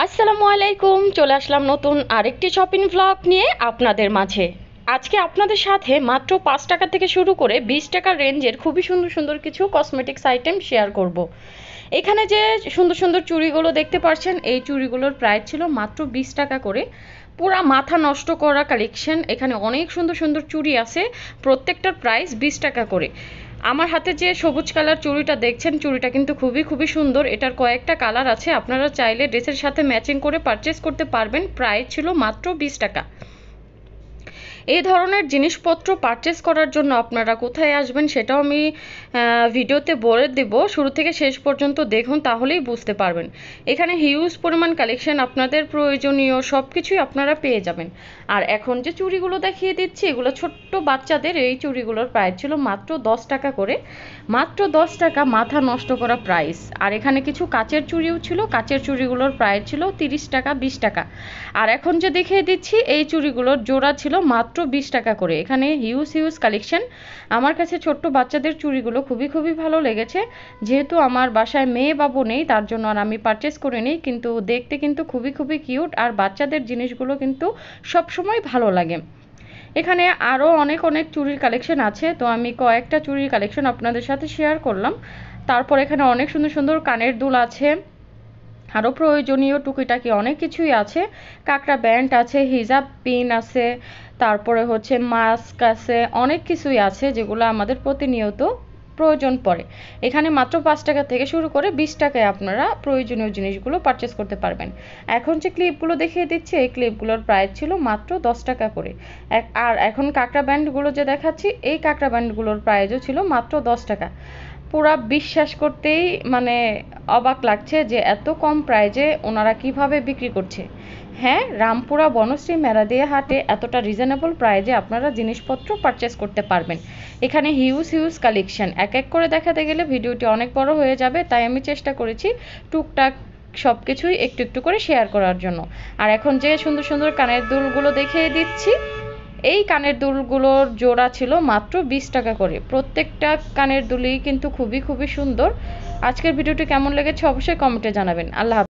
আসসালামু আলাইকুম, চলে আসলাম নতুন আরেকটি শপিং ভ্লগ নিয়ে আপনাদের মাঝে। আজকে আপনাদের সাথে মাত্র 5 টাকা থেকে শুরু করে 20 টাকার রেঞ্জের খুবই সুন্দর সুন্দর কিছু কসমেটিক্স আইটেম শেয়ার করব। এখানে যে সুন্দর সুন্দর চুড়িগুলো দেখতে পাচ্ছেন, এই চুড়িগুলোর প্রাইস ছিল মাত্র 20 টাকা করে। পুরা মাথা নষ্ট করা কালেকশন। এখানে অনেক সুন্দর সুন্দর চুড়ি আছে, প্রত্যেকটার প্রাইস 20 টাকা করে। আমার হাতে যে সবুজ কালার চুড়িটা দেখছেন, চুড়িটা কিন্তু খুবই খুবই সুন্দর। এটার কয়েকটা কালার আছে, আপনারা চাইলে ড্রেসের সাথে ম্যাচিং করে পারচেস করতে পারবেন। প্রাইস ছিল মাত্র 20 টাকা। এই ধরনের জিনিসপত্র পারচেস করার জন্য আপনারা কোথায় আসবেন সেটাও আমি ভিডিওতে বলে দেব, শুরু থেকে শেষ পর্যন্ত দেখুন, তাহলেই বুঝতে পারবেন। এখানে হিউজ পরিমাণ কালেকশন, আপনাদের প্রয়োজনীয় সব কিছুই আপনারা পেয়ে যাবেন। আর এখন যে চুড়িগুলো দেখিয়ে দিচ্ছি, এগুলো ছোট্ট বাচ্চাদের। এই চুড়িগুলোর প্রাইস ছিল মাত্র 10 টাকা করে। মাত্র 10 টাকা, মাথা নষ্ট করা প্রাইস। আর এখানে কিছু কাচের চুড়িও ছিল, কাচের চুড়িগুলোর প্রাইস ছিল 30 টাকা, 20 টাকা। আর এখন যে দেখিয়ে দিচ্ছি, এই চুড়িগুলোর জোড়া ছিল মাত্র 20 টাকা করে। এখানে হিউজ হিউজ কালেকশন। আমার কাছে ছোট্ট বাচ্চাদের চুড়িগুলো খুবই খুবই ভালো লেগেছে। যেহেতু আমার বাসায় মেয়ে বাবু নেই, তার জন্য আর আমি পারচেস করিনি, কিন্তু দেখতে কিন্তু খুবই খুবই কিউট। আর বাচ্চাদের জিনিসগুলো কিন্তু সবসময় ভালো লাগে। এখানে আরও অনেক অনেক চুড়ির কালেকশন আছে, তো আমি কয়েকটা চুড়ির কালেকশন আপনাদের সাথে শেয়ার করলাম। তারপর এখানে অনেক সুন্দর সুন্দর কানের দুল আছে, আরও প্রয়োজনীয় টুকিটাকি অনেক কিছুই আছে। কাঁকড়া ব্যান্ড আছে, হিজাব পিন আছে, তারপরে হচ্ছে মাস্ক আছে, অনেক কিছুই আছে যেগুলো আমাদের প্রতিনিয়ত প্রয়োজন পড়ে। এখানে মাত্র 5 টাকা থেকে শুরু করে 20 টাকায় আপনারা প্রয়োজনীয় জিনিসগুলো পারচেস করতে পারবেন। এখন যে ক্লিপগুলো দেখিয়ে দিচ্ছি, এই ক্লিপগুলোর প্রাইস ছিল মাত্র 10 টাকা করে। আর এখন কাঁকড়া ব্যান্ডগুলো যে দেখাচ্ছি, এই কাঁকড়া ব্যান্ডগুলোর প্রাইসও ছিল মাত্র 10 টাকা। পুরা বিশ্বাস করতেই মানে অবাক লাগছে যে এত কম প্রাইজে ওনারা কিভাবে বিক্রি করছে। হ্যাঁ, রামপুরা বনশ্রী মেরাদিয়া হাটে এতটা রিজনেবল প্রাইজে আপনারা জিনিসপত্র পারচেস করতে পারবেন। এখানে হিউজ হিউজ কালেকশন, এক এক করে দেখাতে গেলে ভিডিওটি অনেক বড় হয়ে যাবে, তাই আমি চেষ্টা করেছি টুকটাক সব কিছুই একটু একটু করে শেয়ার করার জন্য। আর এখন যে সুন্দর সুন্দর কানের দুলগুলো দেখিয়ে দিচ্ছি, এই কানের দুলগুলোর জোড়া ছিল মাত্র 20 টাকা করে। প্রত্যেকটা কানের দুলই কিন্তু খুবই খুবই সুন্দর। আজকের ভিডিওটি কেমন লেগেছে অবশ্যই কমেন্টে জানাবেন। আল্লাহ হাফেজ।